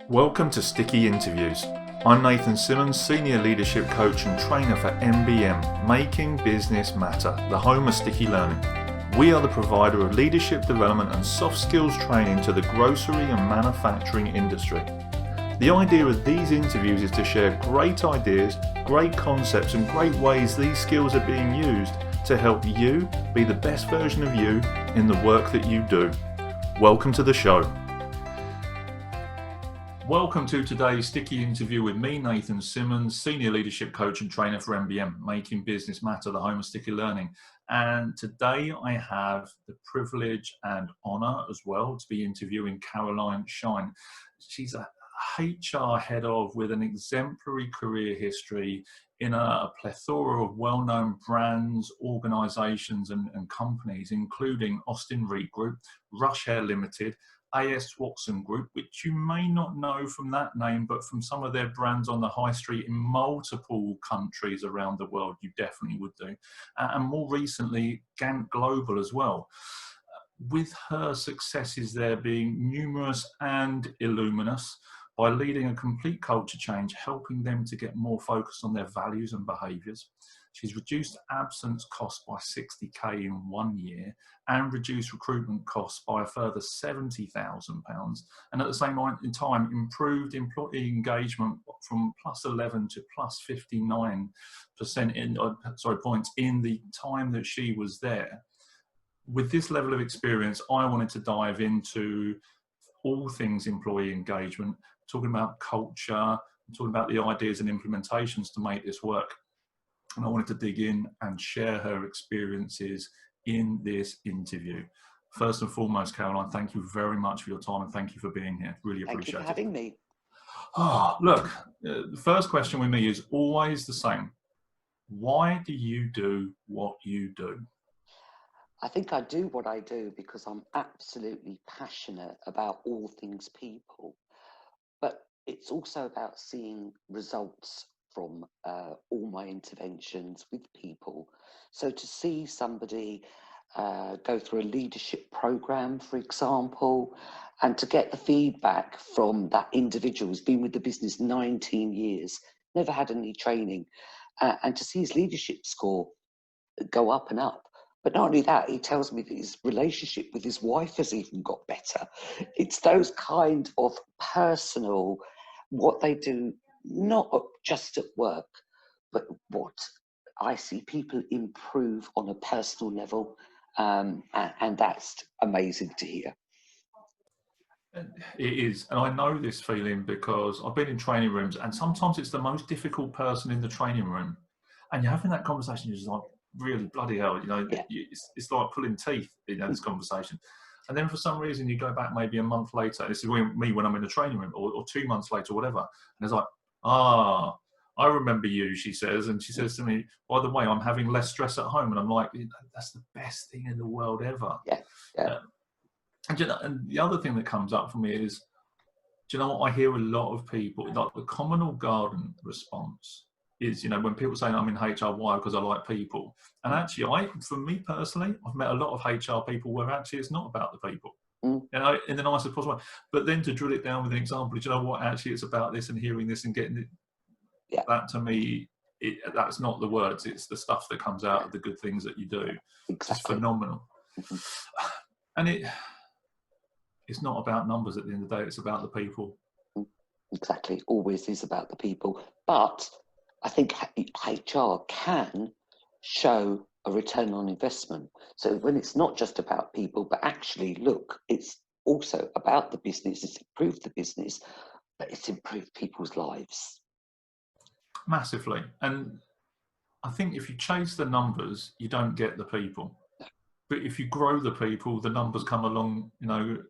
Welcome to Sticky Interviews. I'm Nathan Simmonds, Senior Leadership Coach and Trainer for MBM, Making Business Matter, the home of sticky learning. We are the provider of leadership development and soft skills training to the grocery and manufacturing industry. The idea of these interviews is to share great ideas, great concepts and great ways these skills are being used to help you be the best version of you in the work that you do. Welcome to the show. Welcome to today's Sticky Interview with me, Nathan Simmonds, Senior Leadership Coach and Trainer for MBM, Making Business Matter, the home of sticky learning. And today I have the privilege and honour as well to be interviewing Caroline Shine. She's a HR head of with an exemplary career history in a plethora of well-known brands, organisations and companies, including Austin Reed Group, Rush Hair Limited, A.S. Watson Group, which you may not know from that name, but from some of their brands on the high street in multiple countries around the world, you definitely would do. And more recently, GANT Global as well. With her successes there being numerous and illuminous, by leading a complete culture change, helping them to get more focused on their values and behaviours. She's reduced absence costs by 60k in 1 year and reduced recruitment costs by a further £70,000. And at the same time, improved employee engagement from +11 to +59% points in the time that she was there. With this level of experience, I wanted to dive into all things employee engagement, talking about culture, talking about the ideas and implementations to make this work. And I wanted to dig in and share her experiences in this interview. First and foremost, Caroline, thank you very much for your time and thank you for being here. Really appreciate it. Thank you for having me. Look, the first question with me is always the same. Why do you do what you do? I think I do what I do because I'm absolutely passionate about all things people, but it's also about seeing results from all my interventions with people. So to see somebody go through a leadership program, for example, and to get the feedback from that individual who's been with the business 19 years, never had any training, and to see his leadership score go up and up. But not only that, he tells me that his relationship with his wife has even got better. It's those kind of personal, what they do, not just at work, but what I see people improve on a personal level. And that's amazing to hear. It is, and I know this feeling because I've been in training rooms and sometimes it's the most difficult person in the training room. And you're having that conversation, you're just like, really bloody hell, Yeah. It's like pulling teeth, this conversation. And then for some reason you go back maybe a month later, this is me when I'm in the training room, or 2 months later, or whatever, and it's like, I remember you, she says, and she says to me, by the way, I'm having less stress at home. And I'm like, that's the best thing in the world ever. Yeah. And the other thing that comes up for me is, do you know what, I hear a lot of people, like the common or garden response is, when people say I'm in HR, why? Because I like people. And actually, for me personally, I've met a lot of HR people where actually it's not about the people, in the nicest possible way. But then to drill it down with an example, do you know what? Actually, it's about this and hearing this and getting it. Yeah. That to me, that's not the words, it's the stuff that comes out of the good things that you do. Exactly. It's just phenomenal. And it's not about numbers at the end of the day, it's about the people. Exactly, always is about the people. But I think HR can show a return on investment. So when it's not just about people, but actually, look, it's also about the business, it's improved the business, but it's improved people's lives. Massively. And I think if you chase the numbers, you don't get the people. But if you grow the people, the numbers come along,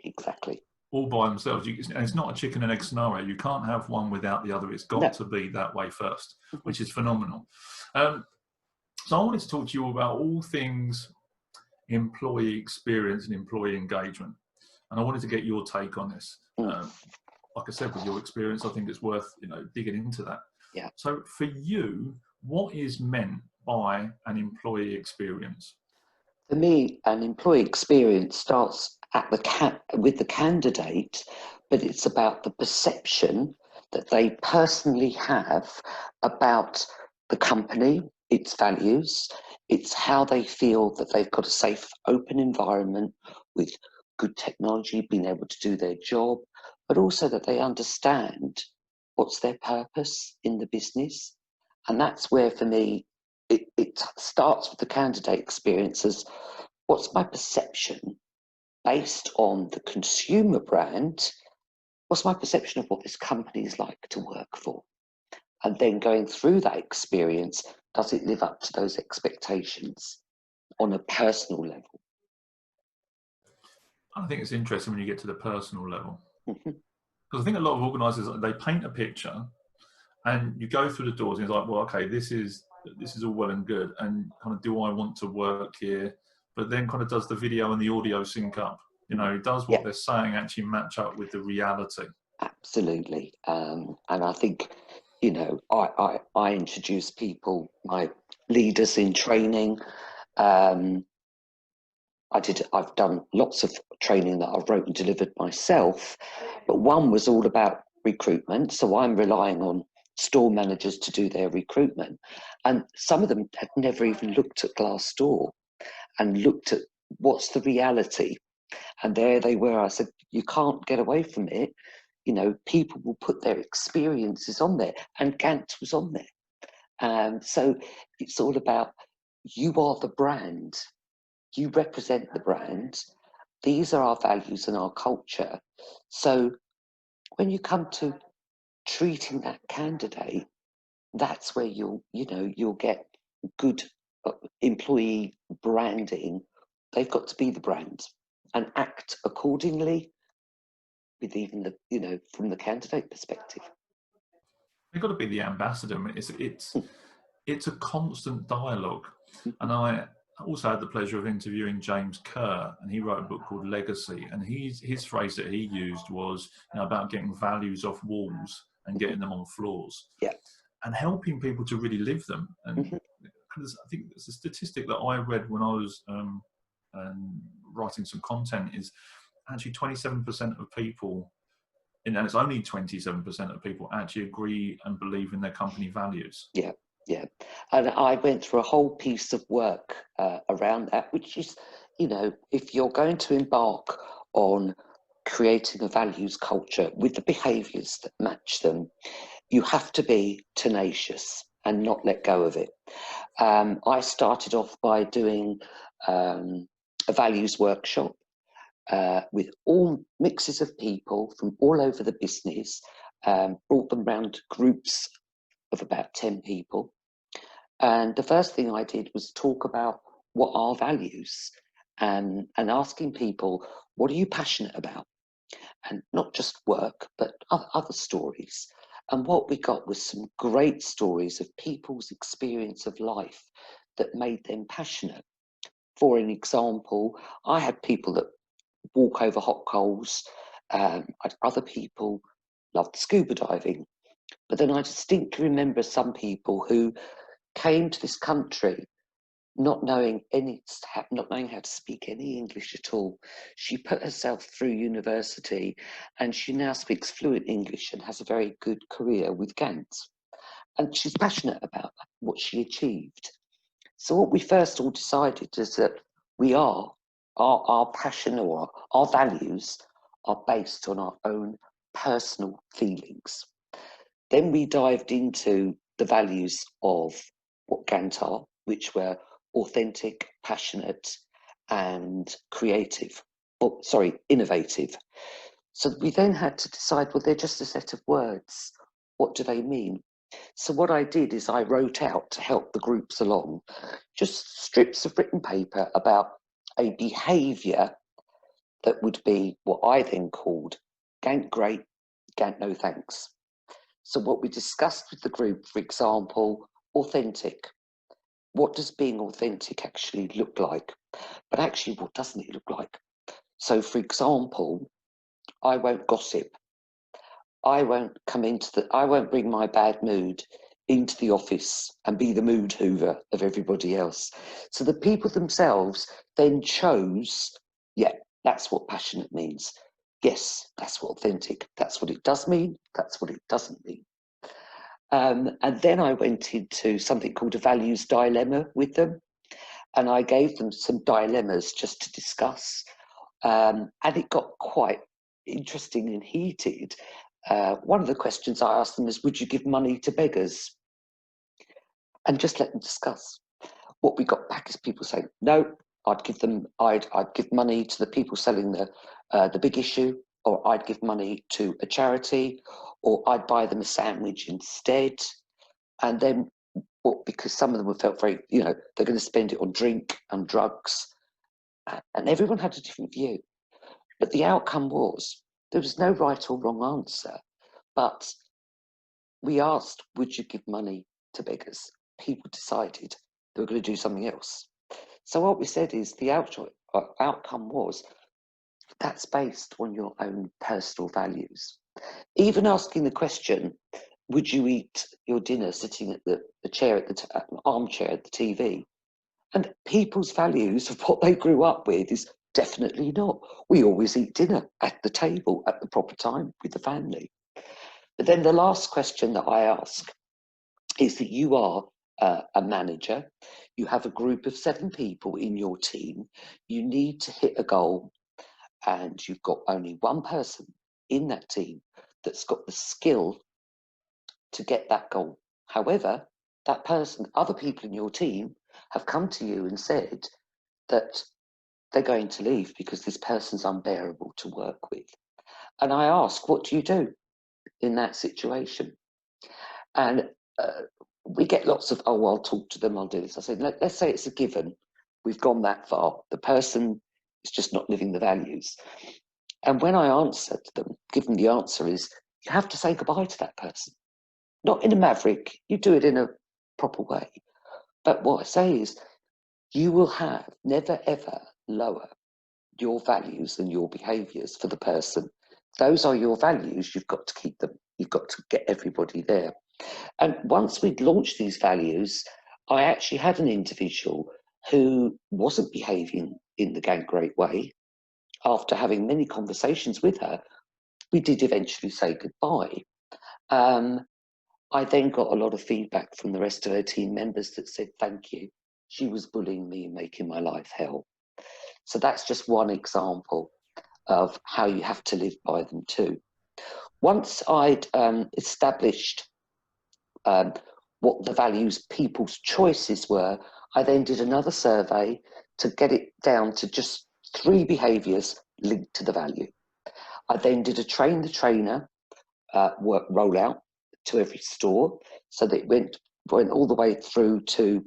Exactly. all by themselves. And it's not a chicken and egg scenario. You can't have one without the other. It's got to be that way first, which is phenomenal. So I wanted to talk to you about all things employee experience and employee engagement. And I wanted to get your take on this. Like I said, with your experience, I think it's worth, digging into that. Yeah. So for you, what is meant by an employee experience? For me, an employee experience starts at with the candidate, but it's about the perception that they personally have about the company, its values. It's how they feel that they've got a safe, open environment with good technology, being able to do their job, but also that they understand what's their purpose in the business. And that's where, for me, it starts with the candidate experiences. What's my perception based on the consumer brand? What's my perception of what this company is like to work for? And then going through that experience, does it live up to those expectations on a personal level? I think it's interesting when you get to the personal level. Mm-hmm. Because I think a lot of organisers, they paint a picture and you go through the doors and it's like, well, okay, this is all well and good. And kind of, do I want to work here? But then kind of, does the video and the audio sync up? You know, does what they're saying actually match up with the reality? Absolutely. And I think, you know, I introduce people, my leaders in training. I've done lots of training that I've wrote and delivered myself, but one was all about recruitment. So I'm relying on store managers to do their recruitment. And some of them had never even looked at Glassdoor and looked at what's the reality. And there they were. I said, you can't get away from it. You know, people will put their experiences on there, and GANT was on there. So it's all about, you are the brand. You represent the brand. These are our values and our culture. So when you come to treating that candidate, that's where you'll get good employee branding. They've got to be the brand and act accordingly with even the, from the candidate perspective. They've got to be the ambassador. It's a constant dialogue. And I also had the pleasure of interviewing James Kerr, and he wrote a book called Legacy. And his phrase that he used was, about getting values off walls and getting them on floors, and helping people to really live them. And because I think it's a statistic that I read when I was writing some content, is actually 27% of people, and it's only 27% of people actually agree and believe in their company values. Yeah. And I went through a whole piece of work around that, which is, if you're going to embark on creating a values culture with the behaviours that match them, you have to be tenacious and not let go of it. I started off by doing a values workshop with all mixes of people from all over the business, brought them round groups of about 10 people. And the first thing I did was talk about what are values, and asking people, what are you passionate about? And not just work, but other stories. And what we got was some great stories of people's experience of life that made them passionate. For an example, I had people that walk over hot coals. Other people loved scuba diving. But then I distinctly remember some people who came to this country not knowing how to speak any English at all. She put herself through university, and she now speaks fluent English and has a very good career with GANT. And she's passionate about what she achieved. So what we first all decided is that our passion, or our values are based on our own personal feelings. Then we dived into the values of what GANT are, which were authentic, passionate, and innovative. So we then had to decide, well, they're just a set of words. What do they mean? So what I did is I wrote out, to help the groups along, just strips of written paper about a behaviour that would be what I then called GANT great, GANT no thanks. So what we discussed with the group, for example, authentic. What does being authentic actually look like? But actually, what doesn't it look like? So, for example, I won't gossip. I won't bring my bad mood into the office and be the mood hoover of everybody else. So the people themselves then chose, yeah, that's what passionate means. Yes, that's what authentic, that's what it does mean, that's what it doesn't mean. And then I went into something called a values dilemma with them. And I gave them some dilemmas just to discuss. And it got quite interesting and heated. One of the questions I asked them is, would you give money to beggars? And just let them discuss. What we got back is people saying, no, I'd give money to the people selling the big issue, or I'd give money to a charity, or I'd buy them a sandwich instead. And then, because some of them felt very, they're going to spend it on drink and drugs, and everyone had a different view. But the outcome was, there was no right or wrong answer, but we asked, would you give money to beggars? People decided they were going to do something else. So what we said is the outcome was, that's based on your own personal values. Even asking the question, would you eat your dinner sitting at the chair at the armchair at the TV? And people's values of what they grew up with is definitely not. We always eat dinner at the table at the proper time with the family. But then the last question that I ask is that you are a manager, you have a group of 7 people in your team, you need to hit a goal, and you've got only one person in that team that's got the skill to get that goal. However, that person, other people in your team have come to you and said that they're going to leave because this person's unbearable to work with. And I ask, what do you do in that situation? And we get lots of, oh, I'll talk to them, I'll do this. I said, let's say it's a given. We've gone that far. The person is just not living the values. And when I answer to them, give them the answer is, you have to say goodbye to that person. Not in a maverick, you do it in a proper way. But what I say is, you will have never ever lower your values and your behaviours for the person. Those are your values, you've got to keep them. You've got to get everybody there. And once we'd launched these values, I actually had an individual who wasn't behaving in the GANT great way. After having many conversations with her, we did eventually say goodbye. I then got a lot of feedback from the rest of her team members that said, thank you. She was bullying me and making my life hell. So that's just one example of how you have to live by them too. Once I'd established what the values people's choices were, I then did another survey to get it down to just 3 behaviours linked to the value. I then did a train the trainer work rollout to every store, so that it went all the way through to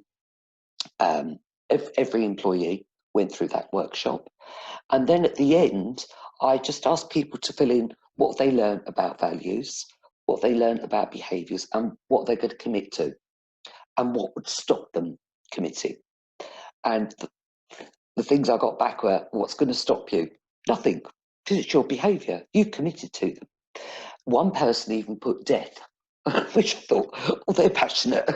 every employee went through that workshop. And then at the end, I just asked people to fill in what they learned about values, what they learned about behaviours, and what they're going to commit to, and what would stop them committing. And the things I got back were, what's going to stop you? Nothing, because it's your behaviour. You've committed to them. One person even put death, which I thought, oh, they're passionate.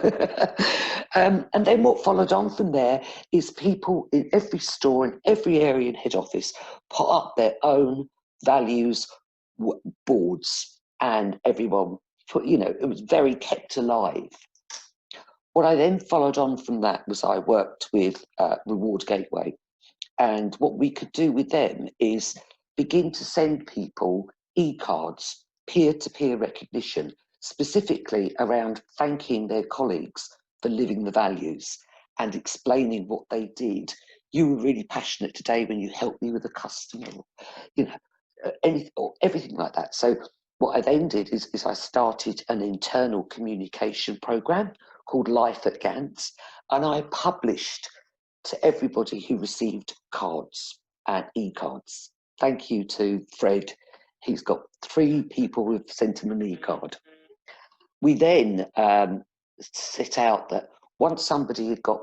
And then what followed on from there is people in every store, in every area in head office, put up their own values boards, and everyone put, it was very kept alive. What I then followed on from that was I worked with Reward Gateway, and what we could do with them is begin to send people e-cards, peer-to-peer recognition, specifically around thanking their colleagues for living the values and explaining what they did. You were really passionate today when you helped me with a customer, anything or everything like that. So what I then did is I started an internal communication program called Life at GANT, and I published to everybody who received cards and e-cards. Thank you to Fred. He's got 3 people who've sent him an e-card. We then set out that once somebody had got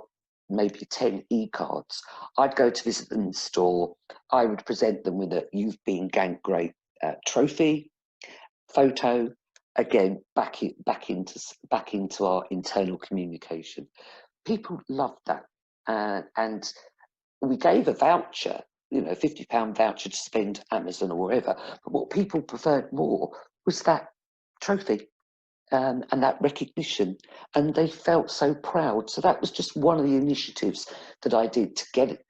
maybe 10 e-cards, I'd go to visit them in the store. I would present them with a You've Been GANT Great trophy, photo, again, back into our internal communication. People loved that, and we gave a voucher, £50 voucher to spend Amazon or wherever. But what people preferred more was that trophy. And that recognition, and they felt so proud. So that was just one of the initiatives that I did to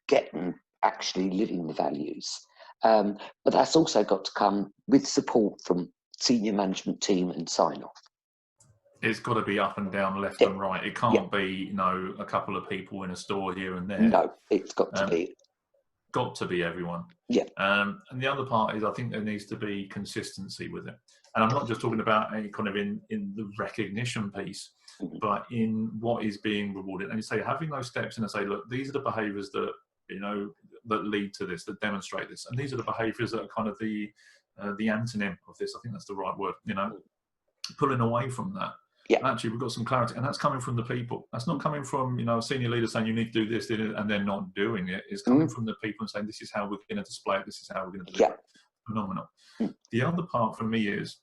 get them actually living the values. But that's also got to come with support from senior management team and sign off. It's got to be up and down, left and right. It can't be, a couple of people in a store here and there. No, it's got to be. Got to be everyone. Yeah. And the other part is, I think there needs to be consistency with it. And I'm not just talking about any kind of in the recognition piece, but in what is being rewarded. And you say, having those steps in and say, look, these are the behaviours that, that lead to this, that demonstrate this. And these are the behaviours that are kind of the antonym of this. I think that's the right word, pulling away from that. Yeah. Actually, we've got some clarity, and that's coming from the people. That's not coming from, a senior leader saying you need to do this, and they're not doing it. It's coming from the people and saying, this is how we're going to display it. This is how we're going to do it. Phenomenal. The other part for me is,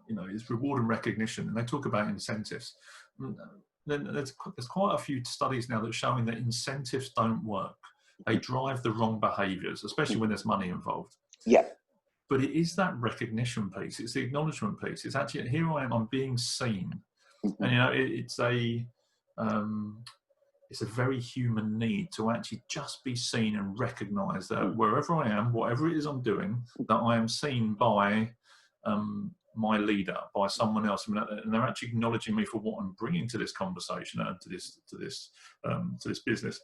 is reward and recognition. And they talk about incentives. There's quite a few studies now that are showing that incentives don't work. They drive the wrong behaviours, especially when there's money involved. Yeah. But it is that recognition piece. It's the acknowledgement piece. It's actually, here I am, I'm being seen. And, it's a very human need to actually just be seen and recognise that wherever I am, whatever it is I'm doing, that I am seen by my leader, by someone else, and they're actually acknowledging me for what I'm bringing to this conversation and to this business.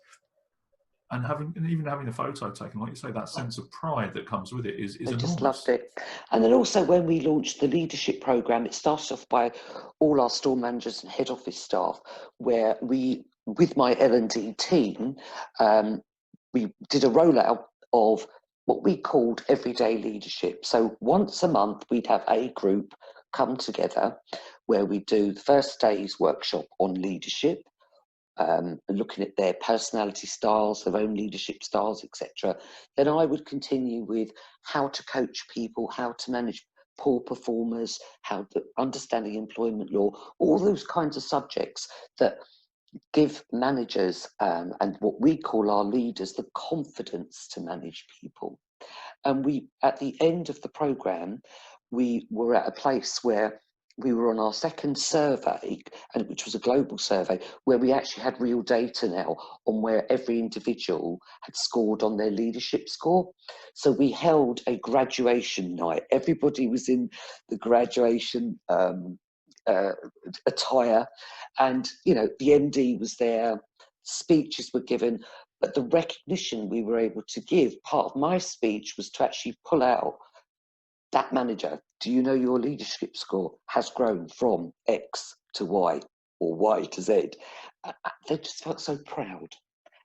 And even having a photo taken, like you say, that sense of pride that comes with it is enormous. I just loved it. And then also when we launched the leadership program, it started off by all our store managers and head office staff, where we, with my L&D team, we did a rollout of what we called everyday leadership. So once a month, we'd have a group come together where we do the first day's workshop on leadership, looking at their personality styles, their own leadership styles, etc. Then I would continue with how to coach people, how to manage poor performers, understanding employment law, all those kinds of subjects that give managers and what we call our leaders the confidence to manage people. And we, at the end of the programme, we were at a place where we were on our second survey, and which was a global survey, where we actually had real data now on where every individual had scored on their leadership score. So we held a graduation night. Everybody was in the graduation attire, and the MD was there, speeches were given, but the recognition we were able to give, part of my speech was to actually pull out that manager. Do you know your leadership score has grown from X to Y or Y to Z? They just felt so proud.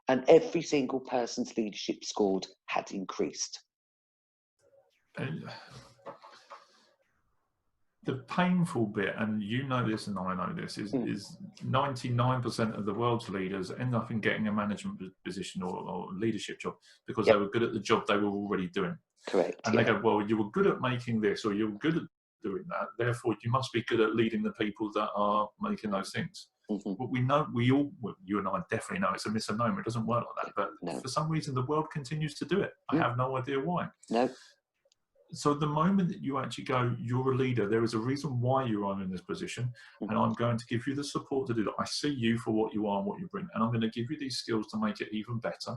And every single person's leadership score had increased. The painful bit, and you know this and I know this, is 99% of the world's leaders end up in getting a management position or leadership job because they were good at the job they were already doing. Correct. And they go, well, you were good at making this, or you were good at doing that, therefore you must be good at leading the people that are making those things. But we know, you and I definitely know it's a misnomer. It doesn't work like that. But for some reason, the world continues to do it. I have no idea why. No. So the moment that you actually go, you're a leader, there is a reason why you are in this position, and I'm going to give you the support to do that. I see you for what you are and what you bring, and I'm going to give you these skills to make it even better.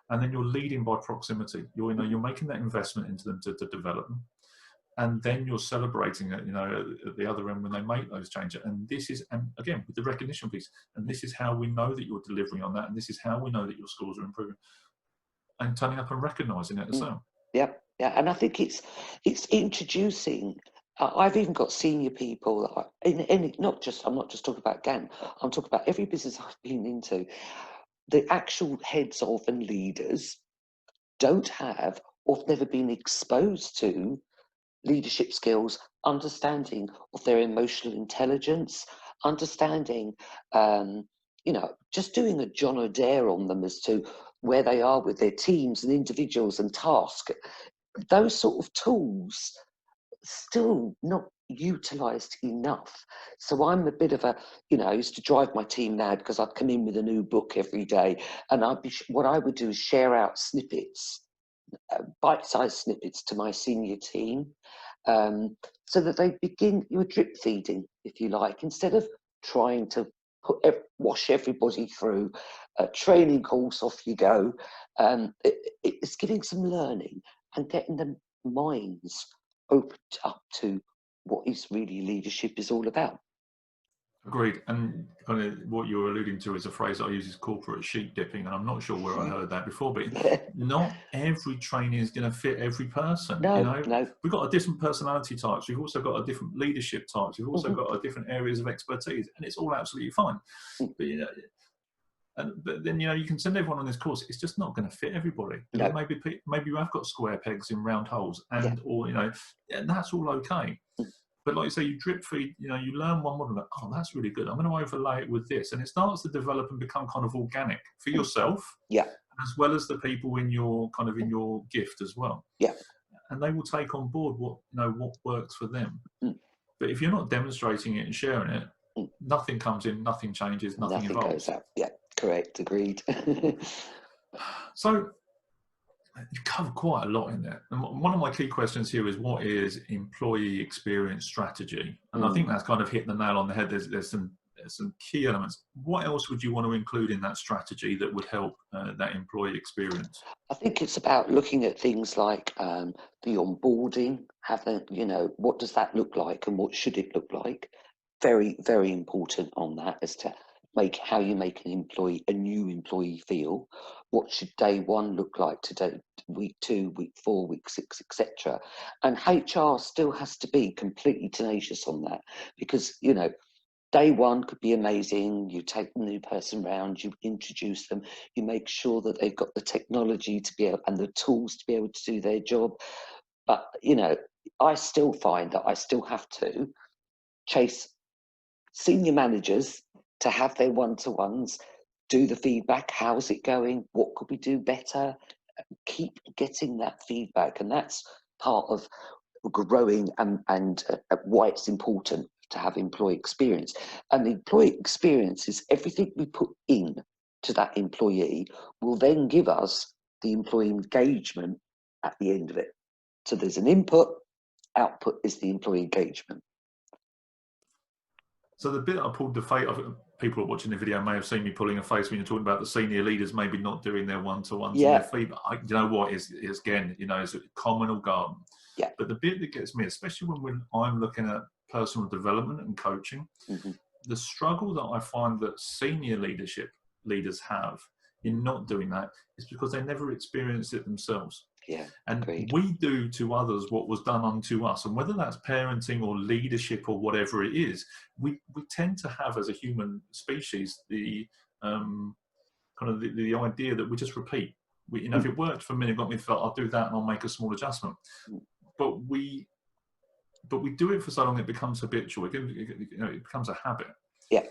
And then you're leading by proximity. You're making that investment into them to develop them, and then you're celebrating it, at the other end when they make those changes. And this is, and again, with the recognition piece, and this is how we know that you're delivering on that, and this is how we know that your scores are improving, and turning up and recognising it as well. Yeah, and I think it's introducing. I've even got senior people I'm not just talking about GANT. I'm talking about every business I've been into. The actual heads of and leaders don't have or have never been exposed to leadership skills, understanding of their emotional intelligence, understanding, just doing a John O'Dare on them as to where they are with their teams and individuals and tasks. Those sort of tools still not utilised enough. So I'm a bit of a, I used to drive my team mad because I'd come in with a new book every day, and what I would do is share out snippets, bite-sized snippets to my senior team, so that they begin your drip feeding, if you like, instead of trying to wash everybody through a training course. Off you go. It's giving some learning and getting the minds opened up to what is really leadership is all about. Agreed. And kind of what you're alluding to is a phrase I use is corporate sheep dipping, and I'm not sure where I heard that before, but not every training is going to fit every person. No. We've got a different personality types. We've also got a different leadership types. We've also got a different areas of expertise, and it's all absolutely fine. But then you can send everyone on this course. It's just not going to fit everybody. No. Maybe you have got square pegs in round holes, and and that's all okay. But like you say, you drip feed, you learn one model, oh, that's really good. I'm going to overlay it with this. And it starts to develop and become kind of organic for yourself, as well as the people in your gift as well. Yeah. And they will take on board what works for them. But if you're not demonstrating it and sharing it, nothing comes in, nothing changes, nothing evolves. Goes out. Yeah, correct, agreed. So you've covered quite a lot in there. And one of my key questions here is, what is employee experience strategy? And I think that's kind of hit the nail on the head. There's some key elements. What else would you want to include in that strategy that would help that employee experience? I think it's about looking at things like the onboarding, what does that look like and what should it look like? Very, very important on that, as to how you make a new employee feel. What should day one look like today, week 2, week 4, week 6, etc. And HR still has to be completely tenacious on that, because day one could be amazing. You take the new person round, you introduce them, you make sure that they've got the technology to be able, and the tools to be able to do their job. But I still find that I still have to chase senior managers to have their one-to-ones, do the feedback. How's it going? What could we do better? Keep getting that feedback. And that's part of growing and why it's important to have employee experience. And the employee experience is everything we put in to that employee will then give us the employee engagement at the end of it. So there's an input, output is the employee engagement. So the bit I pulled the face, people watching the video may have seen me pulling a face when you're talking about the senior leaders maybe not doing their one-to-ones and their feedback. You know what is again, is it common or garden? Yeah. But the bit that gets me, especially when I'm looking at personal development and coaching, the struggle that I find that senior leaders have in not doing that is because they never experience it themselves. Yeah, and agreed. We do to others what was done unto us, and whether that's parenting or leadership or whatever it is, we tend to have, as a human species, the the idea that we just repeat. If it worked for me and got me felt, I'll do that and I'll make a small adjustment. But we do it for so long it becomes habitual. It becomes a habit. Yeah.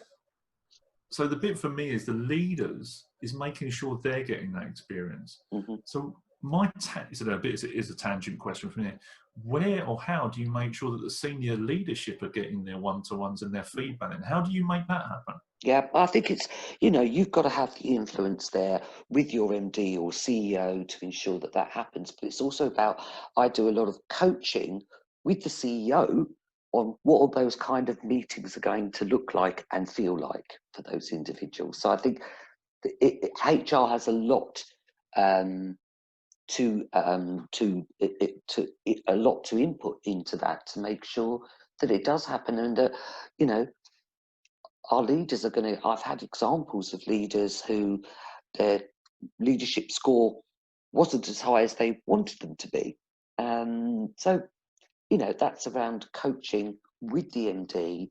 So the bit for me is the leaders is making sure they're getting that experience. So is a tangent question from here. Where or how do you make sure that the senior leadership are getting their one-to-ones and their feedback? And how do you make that happen? Yeah, I think it's, you've got to have the influence there with your MD or CEO to ensure that that happens. But it's also about, I do a lot of coaching with the CEO on what all those kind of meetings are going to look like and feel like for those individuals. So I think HR has a lot to input into that to make sure that it does happen. And our leaders are going to, I've had examples of leaders who their leadership score wasn't as high as they wanted them to be. So, that's around coaching with the MD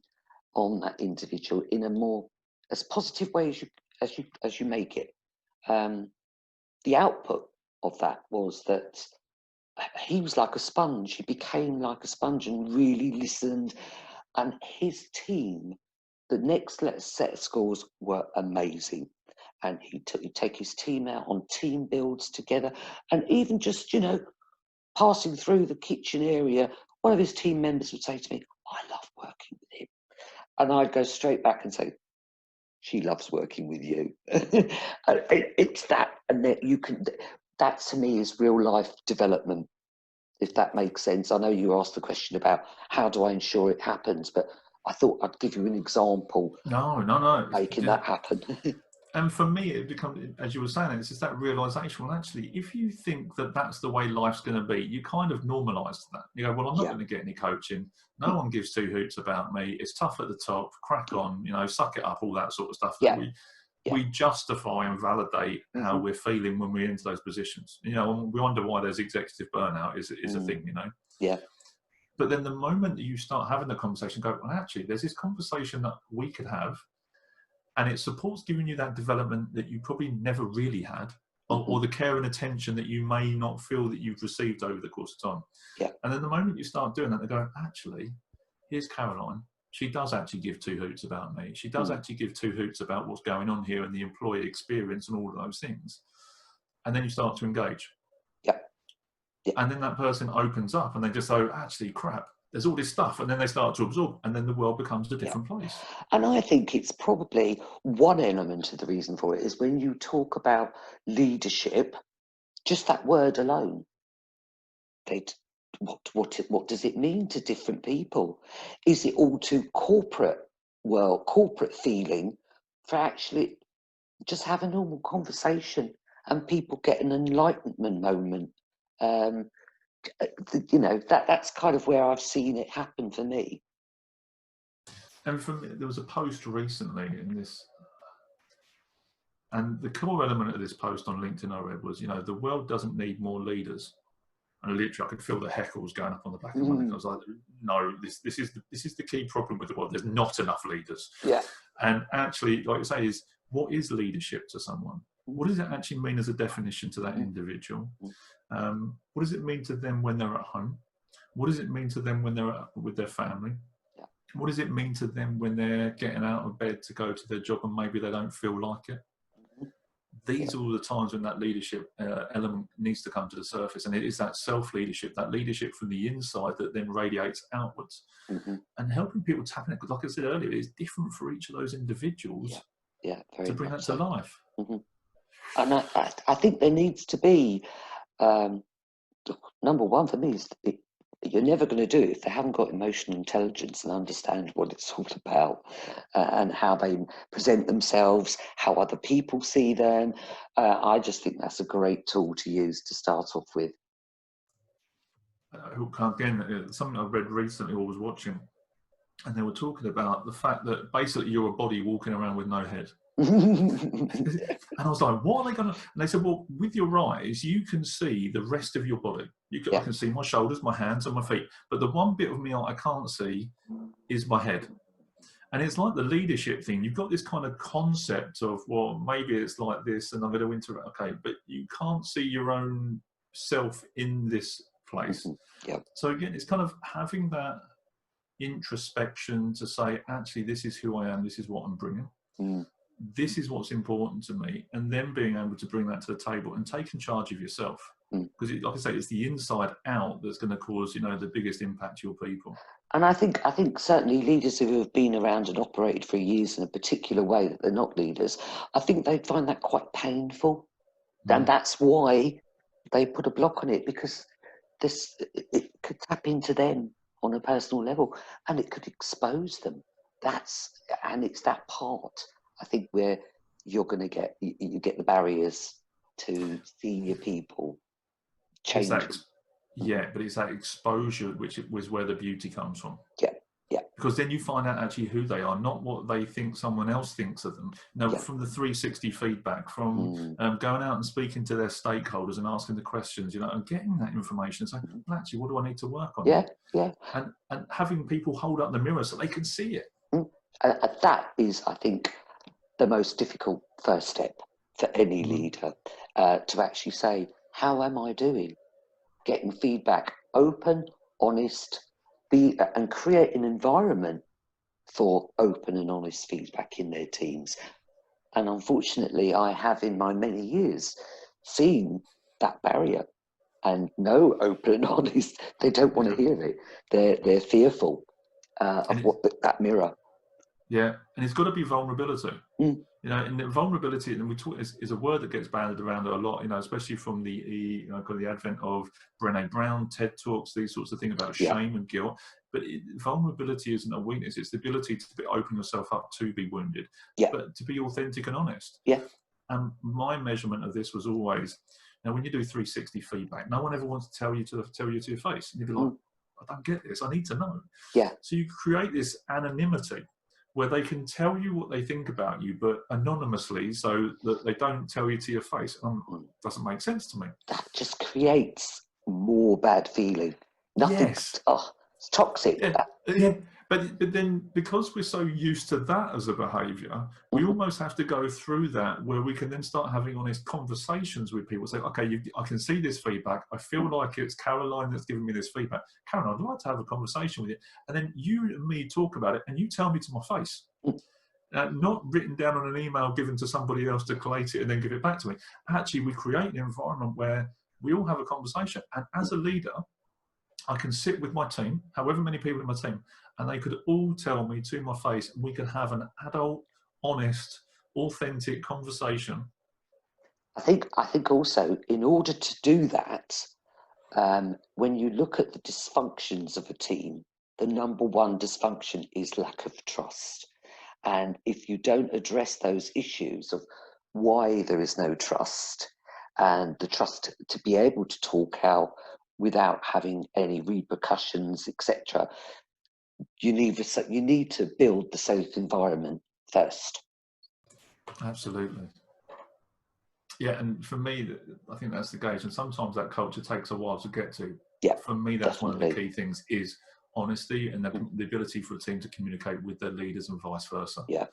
on that individual in a more as positive way as you make it. The output of that was that he was like a sponge. He became like a sponge and really listened. And his team, the next set of scores were amazing. And he'd take his team out on team builds together. And even just, passing through the kitchen area one of his team members would say to me, I love working with him. And I'd go straight back and say, she loves working with you. It's that, and that you can, that to me is real life development, if that makes sense. I know you asked the question about how do I ensure it happens, but I thought I'd give you an example. No. Making that happen. And for me, it becomes, as you were saying, it's just that realization. Well, actually, if you think that that's the way life's going to be, you kind of normalize that. You go, well, I'm not going to get any coaching. No one gives two hoots about me. It's tough at the top. Crack on. Suck it up. All that sort of stuff. We justify and validate how we're feeling when we're into those positions. We wonder why there's executive burnout is a thing. Yeah. But then the moment that you start having the conversation, go, well, actually, there's this conversation that we could have. And it supports giving you that development that you probably never really had, or the care and attention that you may not feel that you've received over the course of time. Yeah. And then the moment you start doing that, they go, actually, here's Caroline. She does actually give two hoots about me. She does actually give two hoots about what's going on here and the employee experience and all of those things. And then you start to engage. Yeah. And then that person opens up and they just go, actually, crap. There's all this stuff, and then they start to absorb, and then the world becomes a different place. And I think it's probably one element of the reason for it is when you talk about leadership, just that word alone, what does it mean to different people? Is it all too corporate feeling for actually just have a normal conversation and people get an enlightenment moment? That's kind of where I've seen it happen for me. And for me, there was a post recently in this, and the core element of this post on LinkedIn I read was, the world doesn't need more leaders. And literally, I could feel the heckles going up on the back of my neck. I was like, no, this is the key problem with the world. There's not enough leaders. Yeah. And actually, like you say, is what is leadership to someone? What does it actually mean as a definition to that individual? What does it mean to them when they're at home? What does it mean to them when they're with their family? What does it mean to them when they're getting out of bed to go to their job and maybe they don't feel like it? These are all the times when that leadership element needs to come to the surface. And it is that self-leadership, that leadership from the inside that then radiates outwards. And helping people tap in it, because like I said earlier, it's different for each of those individuals to bring that to life. And I think there needs to be, number one for me is you're never going to do it if they haven't got emotional intelligence and understand what it's all about and how they present themselves, how other people see them. I just think that's a great tool to use to start off with. Again, something I read recently or was watching, and they were talking about the fact that basically you're a body walking around with no head. And I was like, what are they going to... And they said, well, with your eyes, you can see the rest of your body. I can see my shoulders, my hands and my feet. But the one bit of me I can't see is my head. And it's like the leadership thing. You've got this kind of concept of, well, maybe it's like this and I'm going to interact. Okay, but you can't see your own self in this place. So again, it's kind of having that introspection to say, actually, this is who I am. This is what I'm bringing. This is what's important to me, and then being able to bring that to the table and taking charge of yourself, because like I say, it's the inside out that's going to cause the biggest impact to your people. And I think certainly leaders who have been around and operated for years in a particular way that they're not leaders, I think they find that quite painful, and that's why they put a block on it, because it could tap into them on a personal level and it could expose them. It's that part, I think, where you're going to get the barriers to senior people changing. But it's that exposure which was where the beauty comes from. Yeah. Because then you find out actually who they are, not what they think someone else thinks of them. From the 360 feedback, from going out and speaking to their stakeholders and asking the questions, and getting that information and saying, well, actually, what do I need to work on? And having people hold up the mirror so they can see it. That is, I think, the most difficult first step for any leader, to actually say, how am I doing? Getting feedback, open, honest, and create an environment for open and honest feedback in their teams. And unfortunately, I have in my many years seen that barrier. and no, open and honest, they don't want to hear it. They're fearful of what that mirror. Yeah, and it's got to be vulnerability. Mm. You know, and the vulnerability, and we talk, is a word that gets bandied around a lot. You know, especially from the advent of Brené Brown, TED Talks, these sorts of things about shame and guilt. But vulnerability isn't a weakness; it's the ability to open yourself up to be wounded, but to be authentic and honest. Yeah. And my measurement of this was always, now when you do 360 feedback, no one ever wants to tell you to your face, and you'd be like, I don't get this. I need to know. Yeah. So you create this anonymity, where they can tell you what they think about you, but anonymously, so that they don't tell you to your face. Doesn't make sense to me. That just creates more bad feeling. Nothing. Yes. Oh, it's toxic. Yeah. But then, because we're so used to that as a behaviour, we almost have to go through that, where we can then start having honest conversations with people. Say, okay, I can see this feedback. I feel like it's Caroline that's giving me this feedback. Caroline, I'd like to have a conversation with you. And then you and me talk about it, and you tell me to my face. Not written down on an email given to somebody else to collate it and then give it back to me. Actually, we create an environment where we all have a conversation. And as a leader, I can sit with my team, however many people in my team, and they could all tell me to my face, and we could have an adult, honest, authentic conversation. I think also, in order to do that, when you look at the dysfunctions of a team, the number one dysfunction is lack of trust. And if you don't address those issues of why there is no trust, and the trust to be able to talk out without having any repercussions, etc., you need to build the safe environment first. Absolutely. Yeah, and for me, I think that's the gauge. And sometimes that culture takes a while to get to. Yeah, for me, that's definitely. one of the key things is honesty and the ability for a team to communicate with their leaders and vice versa. Yeah,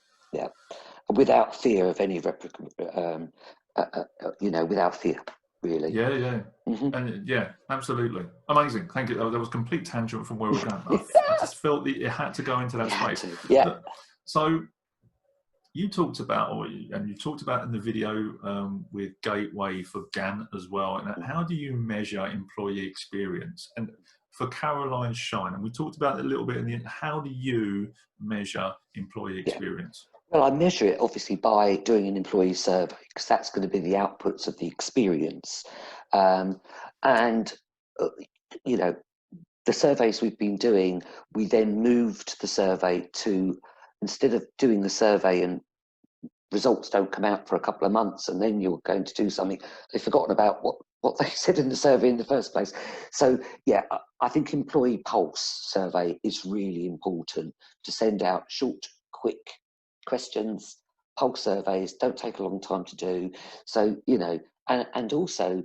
without fear of any without fear, really. Yeah. And yeah, absolutely. Amazing. Thank you. That was a complete tangent from where we're going. I just felt that it had to go into that space. Yeah. So you talked about, and you talked about in the video with Gateway for GANT as well. And how do you measure employee experience? And for Caroline Shine, and we talked about it a little bit in the end, how do you measure employee experience? Well, I measure it obviously by doing an employee survey, because that's going to be the outputs of the experience. The surveys we've been doing, we then moved the survey to, instead of doing the survey and results don't come out for a couple of months, and then you're going to do something, they've forgotten about what they said in the survey in the first place. So yeah, I think employee pulse survey is really important, to send out short, quick questions. Pulse surveys don't take a long time to do. So, and also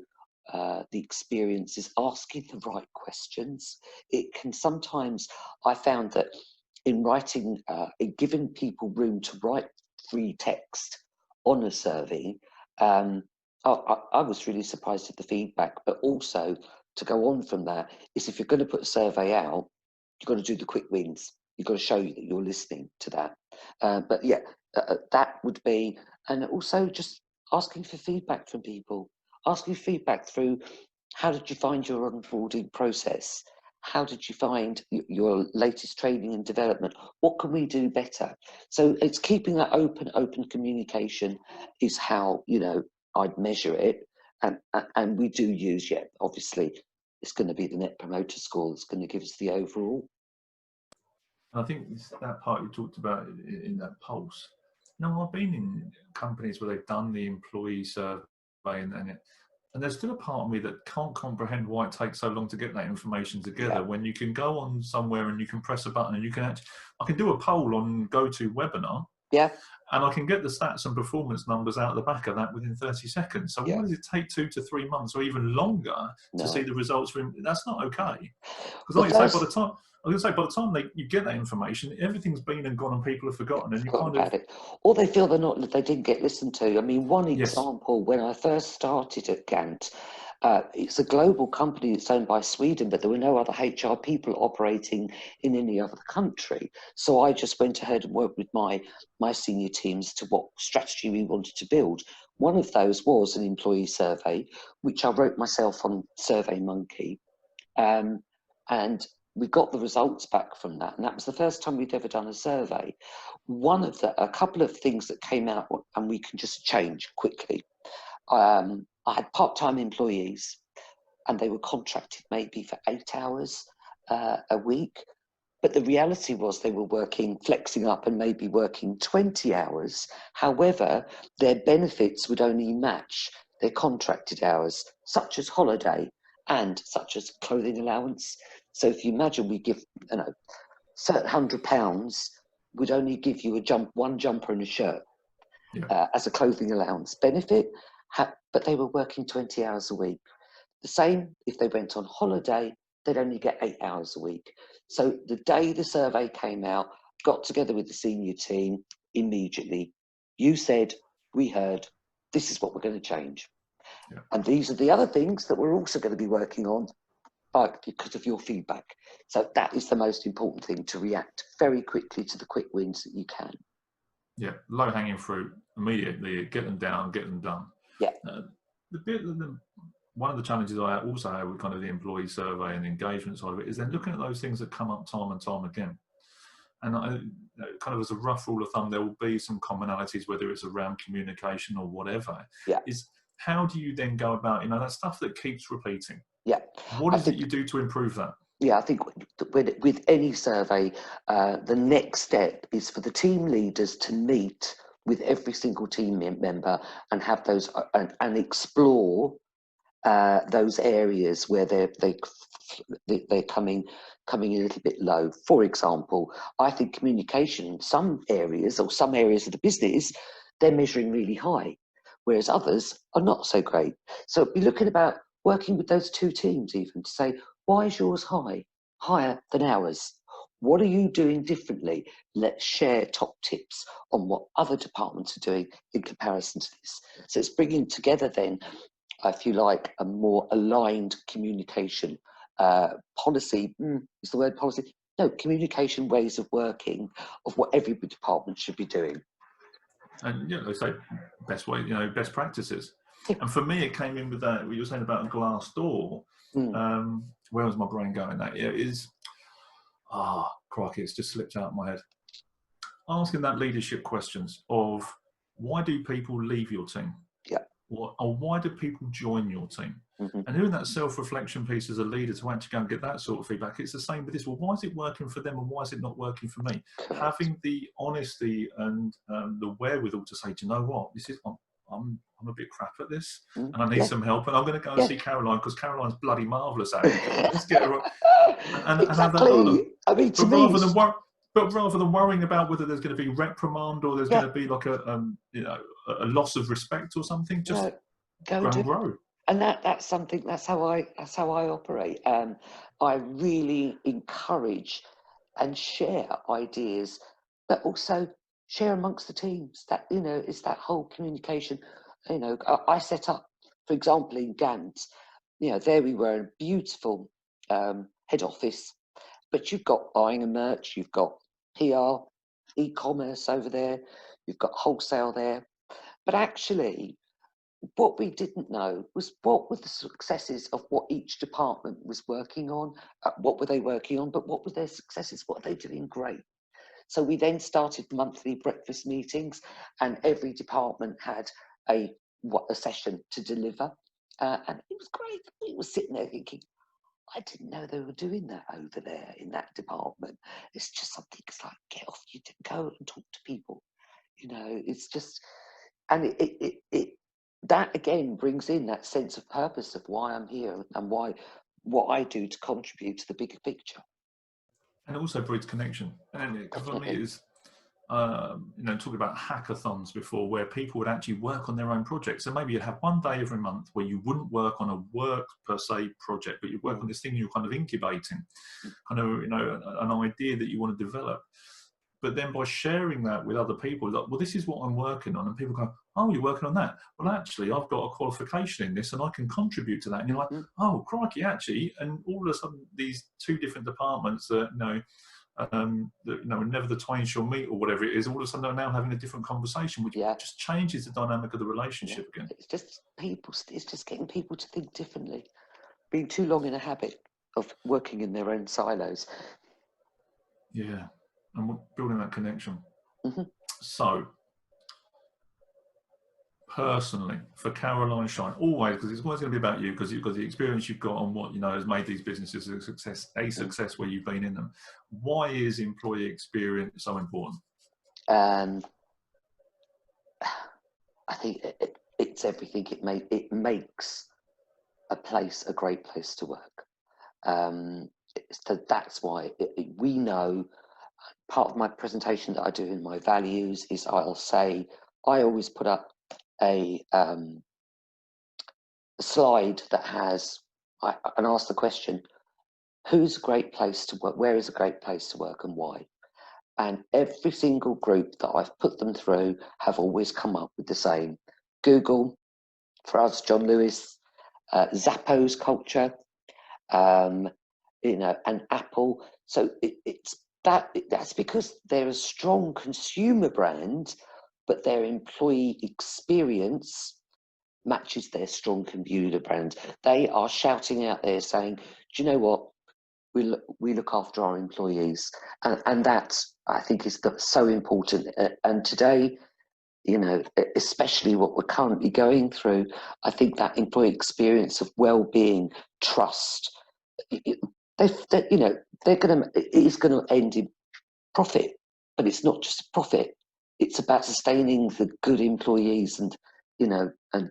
the experience is asking the right questions. It can sometimes, I found that in writing, in giving people room to write free text on a survey, I was really surprised at the feedback. But also, to go on from that, is if you're going to put a survey out, you've got to do the quick wins. You've got to show you that you're listening to that. But yeah, that would be, and also just asking for feedback from people, asking feedback through, how did you find your onboarding process? How did you find your latest training and development? What can we do better? So it's keeping that open communication is how, I'd measure it. And we do use, obviously, it's going to be the Net Promoter Score that's going to give us the overall. I think that part you talked about in that pulse. No, I've been in companies where they've done the employee survey, and there's still a part of me that can't comprehend why it takes so long to get that information together. When you can go on somewhere and you can press a button and you can I can do a poll on GoToWebinar. Yeah. And I can get the stats and performance numbers out the back of that within 30 seconds. So why does it take 2 to 3 months or even longer to see the results from? That's not okay. Because like you say, by the time you get that information, everything's been and gone and people have forgotten. And you kind of it. Or they feel they didn't get listened to. I mean, one example, when I first started at GANT, It's a global company that's owned by Sweden, but there were no other HR people operating in any other country. So I just went ahead and worked with my senior teams to what strategy we wanted to build. One of those was an employee survey, which I wrote myself on SurveyMonkey. And we got the results back from that. And that was the first time we'd ever done a survey. A couple of things that came out, and we can just change quickly. I had part-time employees, and they were contracted maybe for 8 hours a week. But the reality was they were flexing up and maybe working 20 hours. However, their benefits would only match their contracted hours, such as holiday and such as clothing allowance. So if you imagine we give, £100 would only give you one jumper and a shirt as a clothing allowance benefit, but they were working 20 hours a week. The same if they went on holiday, they'd only get 8 hours a week. So the day the survey came out, got together with the senior team immediately. You said, we heard, this is what we're going to change. Yeah. And these are the other things that we're also going to be working on because of your feedback. So that is the most important thing, to react very quickly to the quick wins that you can. Yeah, low hanging fruit, immediately, get them down, get them done. Yeah. One of the challenges I also have with kind of the employee survey and the engagement side of it is then looking at those things that come up time and time again. And kind of as a rough rule of thumb, there will be some commonalities, whether it's around communication or whatever. Yeah. Is how do you then go about, that stuff that keeps repeating? Yeah. What is it you do to improve that? Yeah, I think with any survey, the next step is for the team leaders to meet with every single team member and have those and explore those areas where they're coming a little bit low. For example, I think communication in some areas of the business, they're measuring really high, whereas others are not so great. So be looking about working with those two teams even to say, why is yours higher than ours? What are you doing differently? Let's share top tips on what other departments are doing in comparison to this. So it's bringing together then, if you like, a more aligned communication policy. Is the word policy? No, communication ways of working of what every department should be doing. And they say best way, best practices. Yeah. And for me, it came in with that, what you were saying about a glass door. Where was my brain going? That is, crikey, it's just slipped out of my head. Asking that leadership questions of why do people leave your team? Yeah. Or why do people join your team? Mm-hmm. And doing that self-reflection piece as a leader to actually go and get that sort of feedback. It's the same with this. Well, why is it working for them and why is it not working for me? Correct. Having the honesty and the wherewithal to say, do you know what? This is I'm a bit crap at this, and I need some help, and I'm going to go and see Caroline because Caroline's bloody marvellous at it. Let's get her and exactly. have that dialogue. I mean, But rather than worrying about whether there's going to be reprimand or there's going to be like a loss of respect or something, just go and grow. And that's something. That's how I operate. I really encourage and share ideas, but also share amongst the teams. That it's that whole communication. I set up, for example, in GANT. There we were, a beautiful head office. But you've got buying and merch, you've got PR, e-commerce over there, you've got wholesale there. But actually, what we didn't know was what were the successes of what each department was working on, what were they working on, but what were their successes, what are they doing great? So we then started monthly breakfast meetings, and every department had a session to deliver. And it was great. We were sitting there thinking, I didn't know they were doing that over there in that department. It's just something. It's like, get off, you go and talk to people. It's just, and it that again brings in that sense of purpose of why I'm here and what I do to contribute to the bigger picture. And it also breeds connection. And for me, it's talking about hackathons before, where people would actually work on their own projects. So maybe you'd have one day every month where you wouldn't work on a work per se project, but you work on this thing you're kind of incubating, kind of an idea that you want to develop. But then by sharing that with other people, like, well, this is what I'm working on, and people go, oh, you're working on that? Well, actually, I've got a qualification in this and I can contribute to that. And you're like, oh, crikey, actually. And all of a sudden, these two different departments that, never the twain shall meet or whatever it is, all of a sudden they're now having a different conversation, which just changes the dynamic of the relationship again. It's just getting people to think differently. Being too long in a habit of working in their own silos. Yeah, and we're building that connection. Mm-hmm. So, personally, for Caroline Shine, always, because it's always going to be about you, because you've got the experience you've got on what has made these businesses a success where you've been in them. Why is employee experience so important? I think it's everything. It makes a place a great place to work. So that's why we know. Part of my presentation that I do in my values is I always put up a slide that has and ask the question, who's a great place to work? Where is a great place to work and why? And every single group that I've put them through have always come up with the same. Google, for us, John Lewis, Zappos culture, and Apple. So that's because they're a strong consumer brand, but their employee experience matches their strong computer brand. They are shouting out there saying, do you know what? We look after our employees. And that, I think, is so important. And today, especially what we're currently going through, I think that employee experience of well-being, trust, it is going to end in profit, but it's not just profit. It's about sustaining the good employees and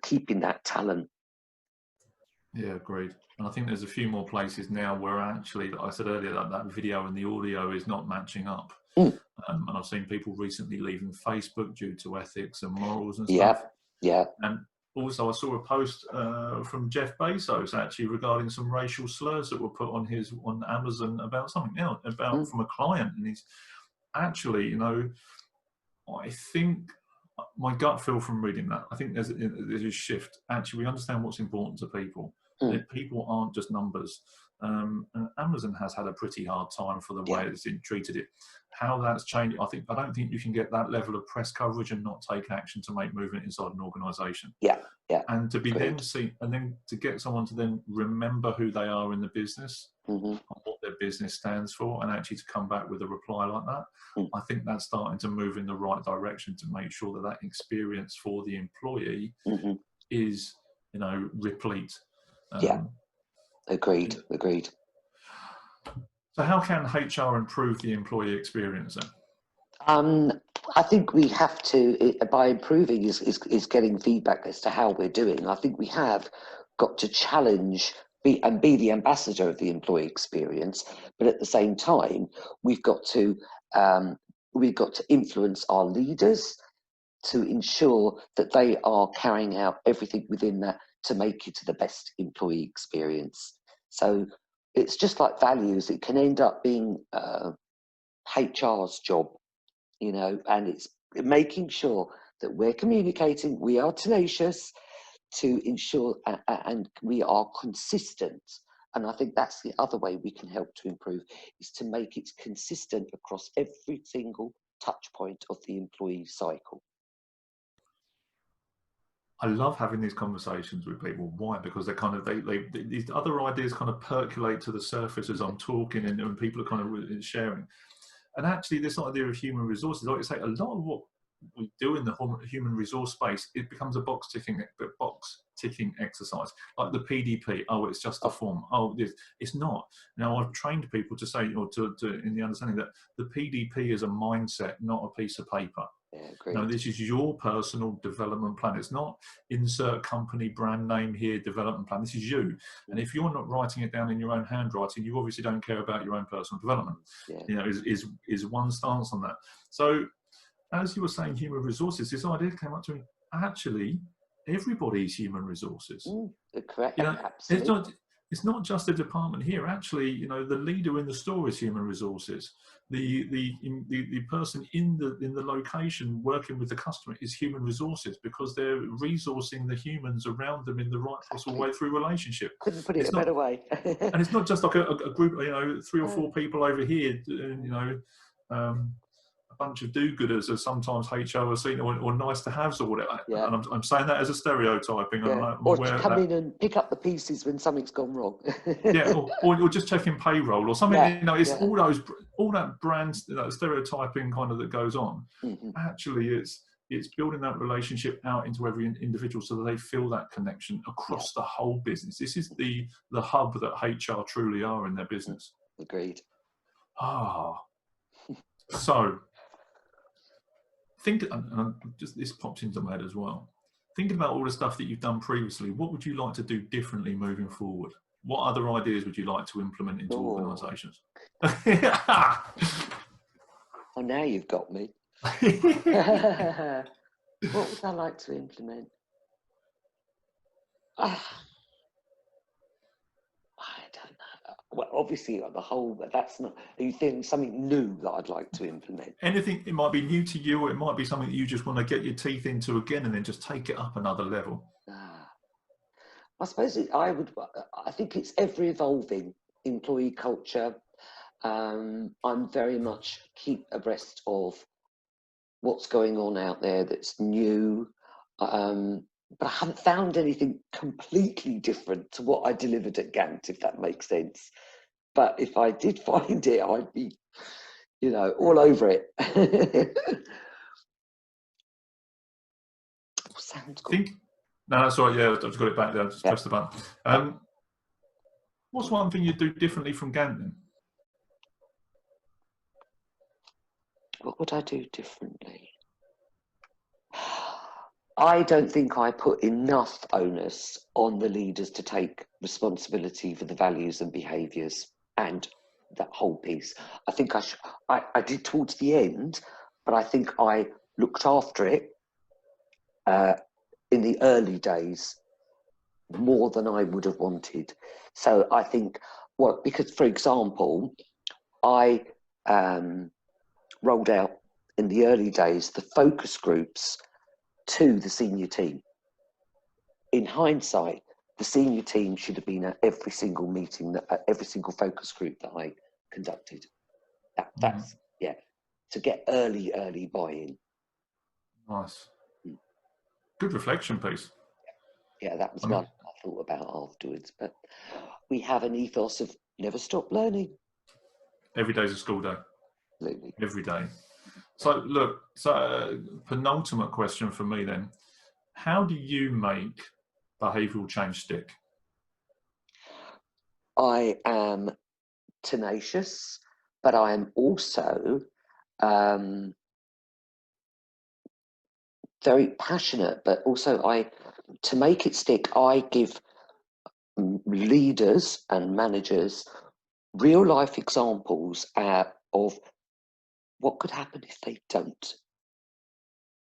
keeping that talent. Yeah, agreed. And I think there's a few more places now where actually, like I said earlier, that video and the audio is not matching up. And I've seen people recently leaving Facebook due to ethics and morals and stuff. Yeah. And also I saw a post from Jeff Bezos actually regarding some racial slurs that were put on Amazon about something else, from a client. And he's actually, I think my gut feel from reading that, I think there's a shift. Actually, we understand what's important to people. That people aren't just numbers. And Amazon has had a pretty hard time for the way it's treated it. How that's changed, I don't think you can get that level of press coverage and not take action to make movement inside an organisation. Yeah. And to be then seen, and then to get someone to then remember who they are in the business, and what their business stands for, and actually to come back with a reply like that, I think that's starting to move in the right direction to make sure that experience for the employee is, replete. Agreed. So how can HR improve the employee experience then? I think we have to, by improving, is getting feedback as to how we're doing. I think we have got to challenge be the ambassador of the employee experience, but at the same time, we've got to influence our leaders to ensure that they are carrying out everything within that to make it the best employee experience. So it's just like values. It can end up being HR's job, and it's making sure that we're communicating, we are tenacious to ensure, and we are consistent. And I think that's the other way we can help to improve, is to make it consistent across every single touch point of the employee cycle. I love having these conversations with people. Why? Because they're kind of, these other ideas kind of percolate to the surface as I'm talking, and people are kind of sharing. And actually, this idea of human resources, like you say, a lot of what we do in the human resource space, it becomes a box ticking exercise, like the PDP. Oh, it's just a form. Oh, it's not. Now, I've trained people to say, or to in the understanding that the PDP is a mindset, not a piece of paper. Yeah, great. No, this is your personal development plan. It's not insert company brand name here, development plan. This is you. And if you're not writing it down in your own handwriting, you obviously don't care about your own personal development. Is one stance on that. So as you were saying, human resources, this idea came up to me. Actually, everybody's human resources. Correct. Absolutely. it's not just the department here. Actually, you know, the leader in the store is human resources. The person in the location working with the customer is human resources, because they're resourcing the humans around them in the right possible way through relationship. Couldn't put it It's a not, better way. and it's not just like a group, you know, 3 or 4 people over here, you know, a bunch of do-gooders, as sometimes HR are seen, or nice to haves or whatever. Yeah. And I'm saying that as a stereotyping. Yeah. And I'm Or aware to come that, in and pick up the pieces when something's gone wrong. yeah, or just checking payroll or something. Yeah, You know, it's yeah. all that brand, you know, stereotyping kind of that goes on. Mm-hmm. Actually, it's building that relationship out into every individual so that they feel that connection across the whole business. This is the hub that HR truly are in their business. Agreed. So think, and just this pops into my head as well. Thinking about all the stuff that you've done previously, what would you like to do differently moving forward? What other ideas would you like to implement into organisations? Oh, now you've got me. What would I like to implement? I don't know. Well, obviously, the whole, but that's not, are you thinking something new that I'd like to implement? Anything, it might be new to you, or it might be something that you just want to get your teeth into again and then just take it up another level. I suppose I think it's ever evolving employee culture. I'm very much keep abreast of what's going on out there that's new. But I haven't found anything completely different to what I delivered at GANT, if that makes sense. But if I did find it, I'd be, you know, all over it. Sounds good. No, that's all right. Yeah, I've just got it back there. I just pressed the button. What's one thing you'd do differently from GANT then? What would I do differently? I don't think I put enough onus on the leaders to take responsibility for the values and behaviours and that whole piece. I think I did towards the end, but I think I looked after it in the early days more than I would have wanted. So I think because for example, I rolled out in the early days the focus groups to the senior team. In hindsight, the senior team should have been at every single meeting, every single focus group that I conducted. That's to get early buy-in. Nice. Good reflection piece. Yeah, that was one I thought about afterwards. But we have an ethos of never stop learning. Every day's a school day. Absolutely. Every day. So look, penultimate question for me then. How do you make behavioural change stick? I am tenacious, but I am also very passionate, but also to make it stick, I give leaders and managers real life examples of what could happen if they don't.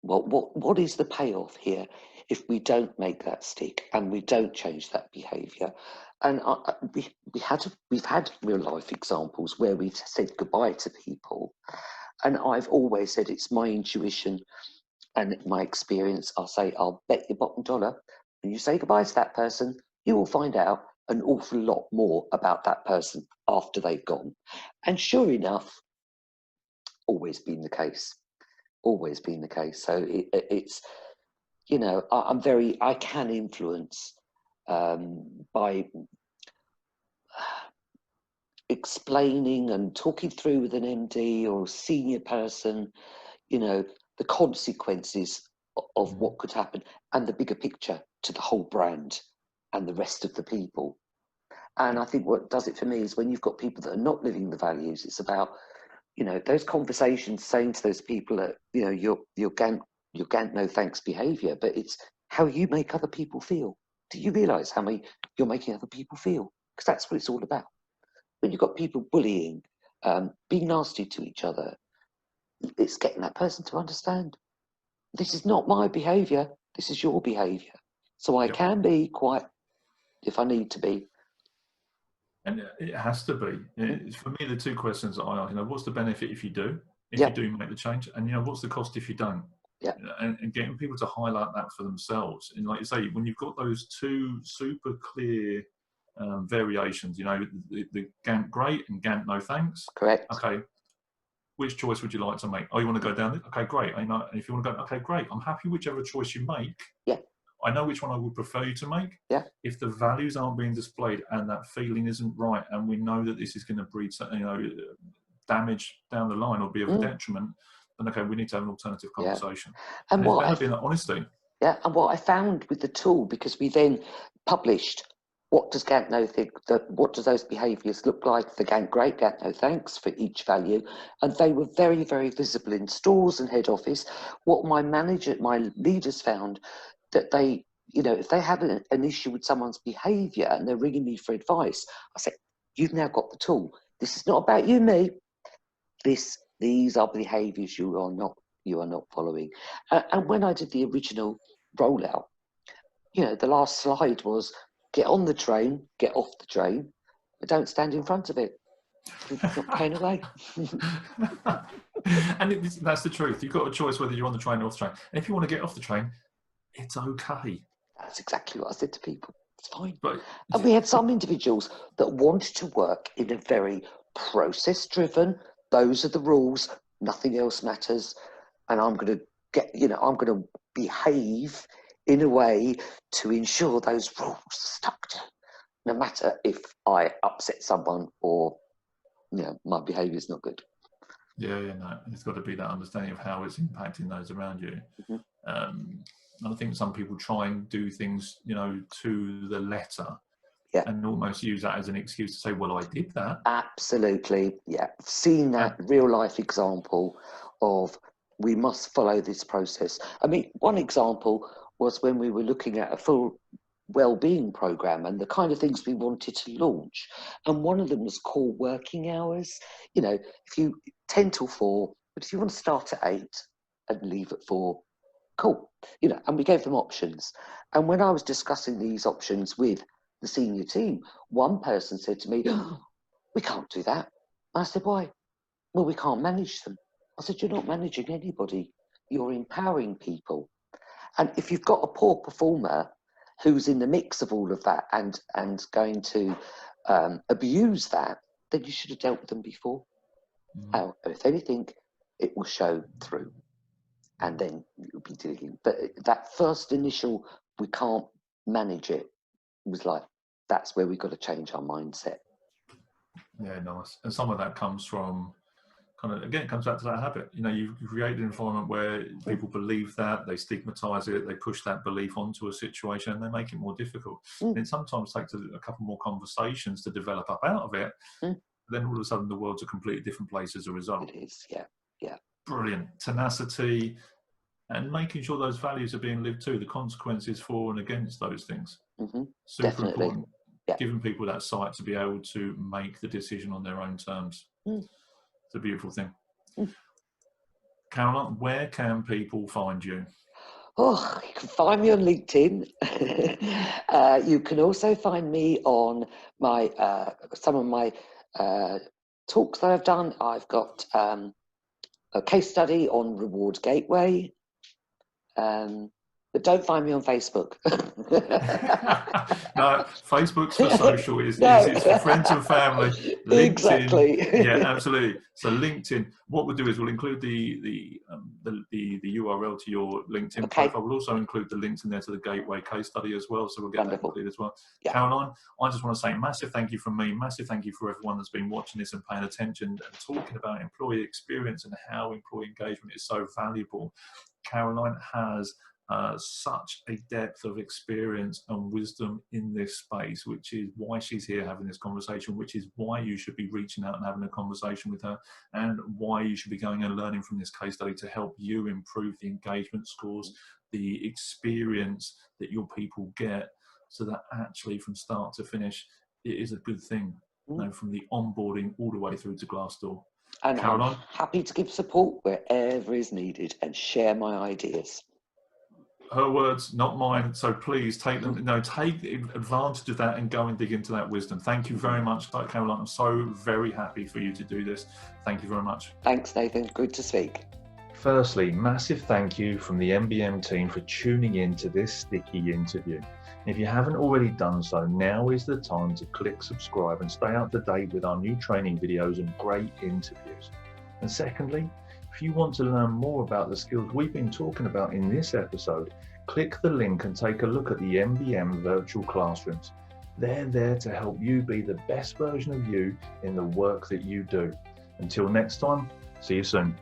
What is the payoff here if we don't make that stick and we don't change that behaviour? And we've had real life examples where we've said goodbye to people, and I've always said it's my intuition and my experience. I'll say, I'll bet your bottom dollar when you say goodbye to that person, you will find out an awful lot more about that person after they've gone. And sure enough, always been the case. Always been the case. So it's, you know, I can influence by explaining and talking through with an MD or a senior person, you know, the consequences of what could happen and the bigger picture to the whole brand and the rest of the people. And I think what does it for me is when you've got people that are not living the values, it's about, you know, those conversations saying to those people that, you know, your GANT no thanks behaviour, but it's how you make other people feel. Do you realise how you're making other people feel? Because that's what it's all about. When you've got people bullying, being nasty to each other, it's getting that person to understand this is not my behaviour, this is your behaviour. So I can be quite, if I need to be, And it has to be. For me, the two questions that I ask, what's the benefit if you do? If you Yeah, do make the change, and what's the cost if you don't? yeah, And getting people to highlight that for themselves. And like you say, when you've got those two super clear variations, the GANT great and GANT no thanks. correct. Okay, which choice would you like to make? Oh, you want to go down this? Okay, great. And if you want to go, okay, great. I'm happy whichever choice you make. Yeah, I know which one I would prefer you to make. yeah. If the values aren't being displayed and that feeling isn't right, and we know that this is going to breed, damage down the line or be of a detriment, then okay, we need to have an alternative Yeah. conversation. And And it's what better I being that honesty. Yeah, and what I found with the tool, because we then published what does GANT no think, what does those behaviours look like for GANT great, GANT no thanks for each value, and they were very, very visible in stores and head office. What my leaders found that they, if they have an issue with someone's behaviour and they're ringing me for advice, I say, you've now got the tool. This is not about you, me. These are behaviours you are not following. And when I did the original rollout, the last slide was get on the train, get off the train, but don't stand in front of it. It's not going away. And that's the truth. You've got a choice whether you're on the train or off the train. And if you want to get off the train, it's okay. That's exactly what I said to people. It's fine. But And we had some individuals that wanted to work in a very process-driven, those are the rules, nothing else matters, and I'm going to behave in a way to ensure those rules are stuck to, no matter if I upset someone or my behaviour is not good. Yeah, no, it's got to be that understanding of how it's impacting those around you. And I think some people try and do things, to the letter, and almost use that as an excuse to say, well, I did that. Absolutely, yeah. I've seen that real life example of we must follow this process. I mean, one example was when we were looking at a full well-being program and the kind of things we wanted to launch, and one of them was core working hours. If you 10 till 4, but if you want to start at 8 and leave at 4, cool. And we gave them options. And when I was discussing these options with the senior team, one person said to me, oh, we can't do that. I said, why? Well, we can't manage them. I said, you're not managing anybody. You're empowering people. And if you've got a poor performer who's in the mix of all of that and going to abuse that, then you should have dealt with them before. If anything, it will show through. And then you'll be dealing. But that first initial, we can't manage it, was like, that's where we've got to change our mindset. Yeah, nice. And some of that comes from it comes back to that habit. You've created an environment where people believe that, they stigmatize it, they push that belief onto a situation, and they make it more difficult. And it sometimes takes a couple more conversations to develop up out of it. Then all of a sudden the world's a completely different place as a result. It is, yeah. Brilliant. Tenacity and making sure those values are being lived too, the consequences for and against those things. Super Definitely. important. Giving people that sight to be able to make the decision on their own terms. It's a beautiful thing. Caroline, where can people find you? Oh, you can find me on LinkedIn. You can also find me on my some of my talks that I've done. I've got a case study on Reward Gateway. But don't find me on Facebook. No, Facebook's for social. It's for friends and family. LinkedIn, exactly. Yeah, absolutely. So LinkedIn. What we'll do is we'll include the URL to your LinkedIn profile. We'll also include the links in there to the Gateway case study as well. So we'll get that included as well. Caroline, I just want to say a massive thank you from me. Massive thank you for everyone that's been watching this and paying attention and talking about employee experience and how employee engagement is so valuable. Caroline has such a depth of experience and wisdom in this space, which is why she's here having this conversation, which is why you should be reaching out and having a conversation with her, and why you should be going and learning from this case study to help you improve the engagement scores, the experience that your people get, so that actually from start to finish, it is a good thing, from the onboarding all the way through to Glassdoor. And Caroline, I'm happy to give support wherever is needed and share my ideas. her words, not mine. So please take them. No, take advantage of that and go and dig into that wisdom. Thank you very much, Dr. Caroline. I'm so very happy for you to do this. Thank you very much. Thanks, Nathan. Good to speak. Firstly, massive thank you from the MBM team for tuning in to this sticky interview. If you haven't already done so, now is the time to click subscribe and stay up to date with our new training videos and great interviews. And secondly, if you want to learn more about the skills we've been talking about in this episode, click the link and take a look at the MBM virtual classrooms. They're there to help you be the best version of you in the work that you do. Until next time, see you soon.